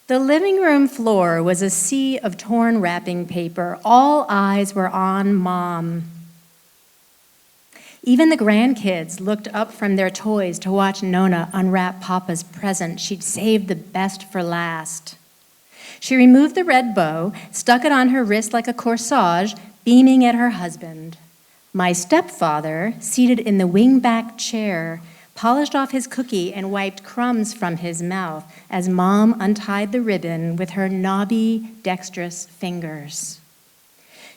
The living room floor was a sea of torn wrapping paper. All eyes were on Mom. Even the grandkids looked up from their toys to watch Nona unwrap Papa's present. She'd saved the best for last. She removed the red bow, stuck it on her wrist like a corsage, beaming at her husband. My stepfather, seated in the wing-back chair, polished off his cookie and wiped crumbs from his mouth as Mom untied the ribbon with her knobby, dexterous fingers.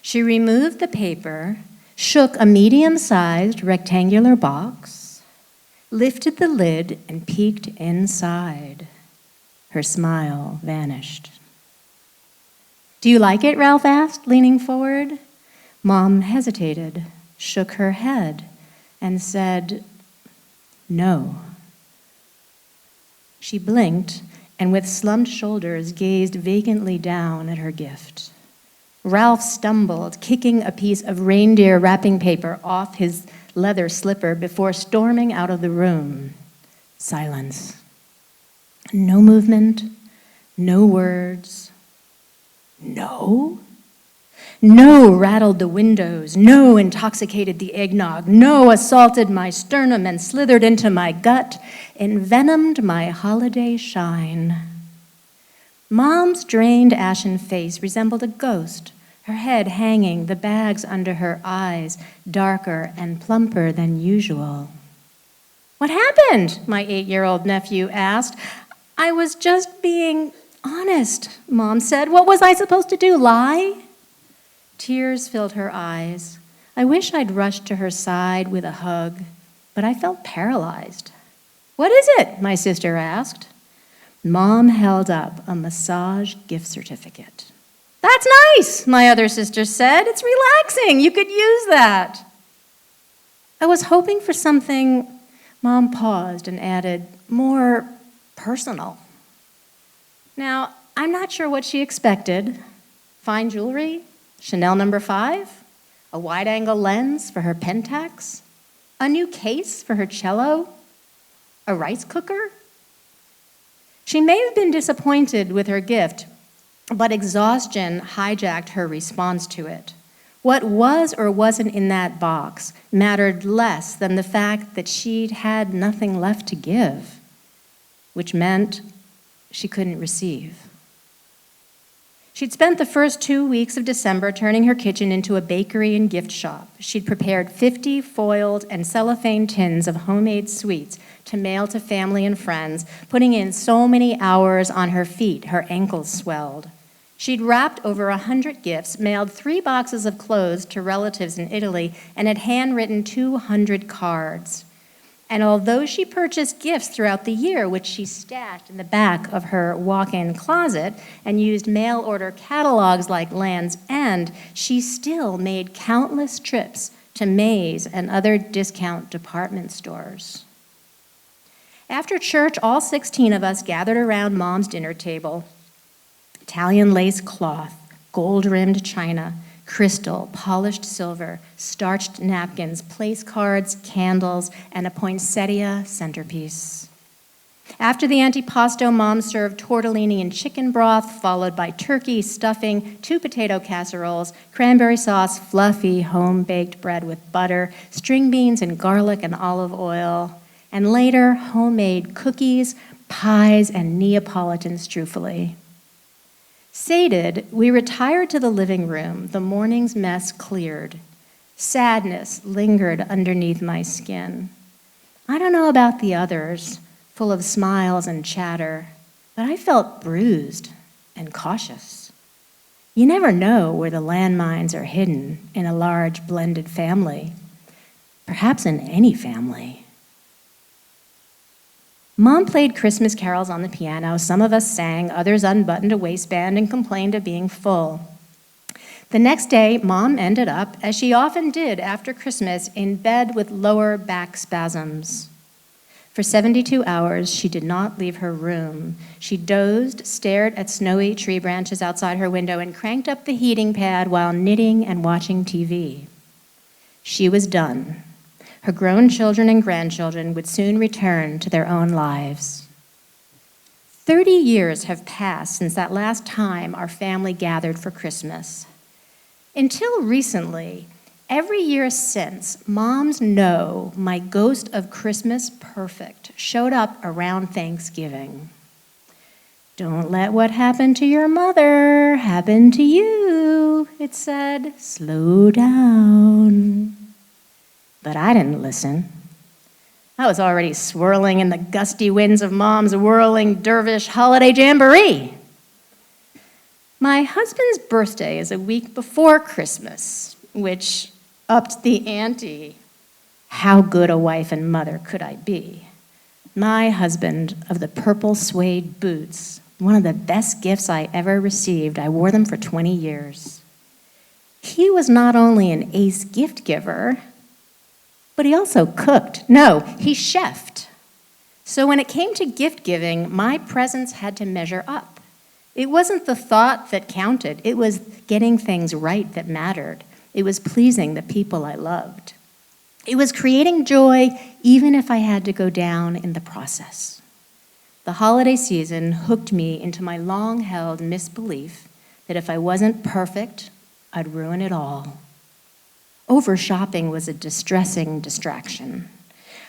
She removed the paper, shook a medium-sized rectangular box, lifted the lid, and peeked inside. Her smile vanished. "Do you like it?" Ralph asked, leaning forward. Mom hesitated, shook her head, and said, "No." She blinked and with slumped shoulders gazed vacantly down at her gift. Ralph stumbled, kicking a piece of reindeer wrapping paper off his leather slipper before storming out of the room. Silence. No movement, no words. No? No rattled the windows, no intoxicated the eggnog, no assaulted my sternum and slithered into my gut, envenomed my holiday shine. Mom's drained ashen face resembled a ghost, her head hanging, the bags under her eyes, darker and plumper than usual. "What happened?" my 8-year-old nephew asked. "I was just being honest," Mom said. "What was I supposed to do, lie?" Tears filled her eyes. I wish I'd rushed to her side with a hug, but I felt paralyzed. "What is it?" my sister asked. Mom held up a massage gift certificate. "That's nice," my other sister said. "It's relaxing. You could use that." I was hoping for something. Mom paused and added, "more personal." Now, I'm not sure what she expected. Fine jewelry? Chanel No. 5? A wide-angle lens for her Pentax? A new case for her cello? A rice cooker? She may have been disappointed with her gift, but exhaustion hijacked her response to it. What was or wasn't in that box mattered less than the fact that she'd had nothing left to give, which meant she couldn't receive. She'd spent the first 2 weeks of December turning her kitchen into a bakery and gift shop. She'd prepared 50 foiled and cellophane tins of homemade sweets to mail to family and friends, putting in so many hours on her feet, her ankles swelled. She'd wrapped over 100 gifts, mailed 3 boxes of clothes to relatives in Italy, and had handwritten 200 cards. And although she purchased gifts throughout the year, which she stashed in the back of her walk-in closet and used mail order catalogs like Land's End, she still made countless trips to Mays and other discount department stores. After church, all 16 of us gathered around Mom's dinner table. Italian lace cloth, gold-rimmed china, crystal, polished silver, starched napkins, place cards, candles, and a poinsettia centerpiece. After the antipasto, Mom served tortellini and chicken broth, followed by turkey, stuffing, 2 potato casseroles, cranberry sauce, fluffy home-baked bread with butter, string beans and garlic and olive oil, and later homemade cookies, pies, and Neapolitan strufoli. Sated, we retired to the living room. The morning's mess cleared. Sadness lingered underneath my skin. I don't know about the others, full of smiles and chatter, but I felt bruised and cautious. You never know where the landmines are hidden in a large blended family, perhaps in any family. Mom played Christmas carols on the piano. Some of us sang, others unbuttoned a waistband and complained of being full. The next day, Mom ended up, as she often did after Christmas, in bed with lower back spasms. For 72 hours, she did not leave her room. She dozed, stared at snowy tree branches outside her window, and cranked up the heating pad while knitting and watching TV. She was done. Her grown children and grandchildren would soon return to their own lives. 30 years have passed since that last time our family gathered for Christmas. Until recently, every year since, moms know my ghost of Christmas perfect showed up around Thanksgiving. Don't let what happened to your mother happen to you, it said. Slow down. But I didn't listen. I was already swirling in the gusty winds of Mom's whirling dervish holiday jamboree. My husband's birthday is a week before Christmas, which upped the ante. How good a wife and mother could I be? My husband of the purple suede boots, one of the best gifts I ever received. I wore them for 20 years. He was not only an ace gift giver, but he also cooked. No, he chefed. So when it came to gift giving, my presents had to measure up. It wasn't the thought that counted. It was getting things right that mattered. It was pleasing the people I loved. It was creating joy, even if I had to go down in the process. The holiday season hooked me into my long-held misbelief that if I wasn't perfect, I'd ruin it all. Over-shopping was a distressing distraction.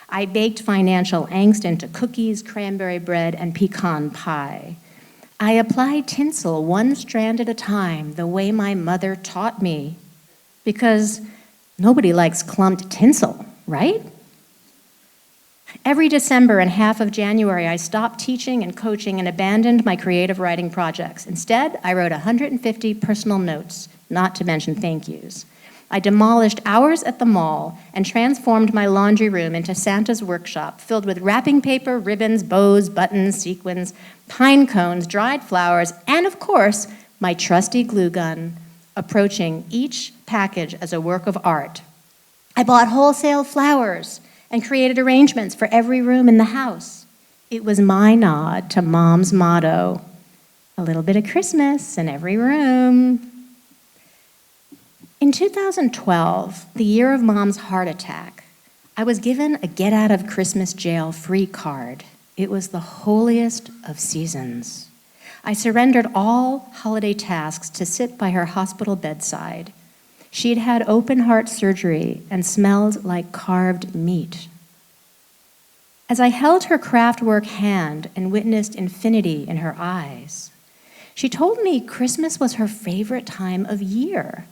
I baked financial angst into cookies, cranberry bread, and pecan pie. I applied tinsel one strand at a time, the way my mother taught me, because nobody likes clumped tinsel, right? Every December and half of January, I stopped teaching and coaching and abandoned my creative writing projects. Instead, I wrote 150 personal notes, not to mention thank yous. I demolished hours at the mall and transformed my laundry room into Santa's workshop, filled with wrapping paper, ribbons, bows, buttons, sequins, pine cones, dried flowers, and of course, my trusty glue gun, approaching each package as a work of art. I bought wholesale flowers and created arrangements for every room in the house. It was my nod to Mom's motto, a little bit of Christmas in every room. In 2012, the year of Mom's heart attack, I was given a get out of Christmas jail free card. It was the holiest of seasons. I surrendered all holiday tasks to sit by her hospital bedside. She'd had open heart surgery and smelled like carved meat. As I held her craftwork hand and witnessed infinity in her eyes, she told me Christmas was her favorite time of year,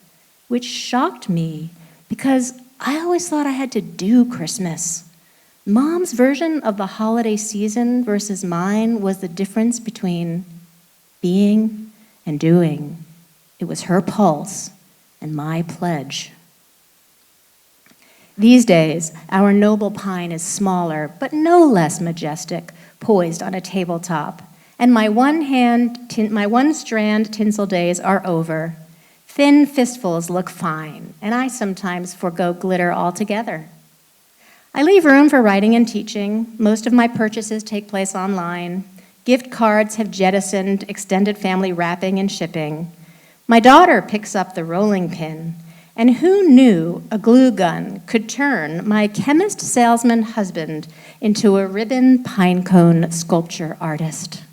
which shocked me because I always thought I had to do Christmas. Mom's version of the holiday season versus mine was the difference between being and doing. It was her pulse and my pledge. These days, our noble pine is smaller, but no less majestic, poised on a tabletop. And my one-strand tinsel days are over. Thin fistfuls look fine, and I sometimes forgo glitter altogether. I leave room for writing and teaching. Most of my purchases take place online. Gift cards have jettisoned extended family wrapping and shipping. My daughter picks up the rolling pin, and who knew a glue gun could turn my chemist salesman husband into a ribbon pinecone sculpture artist?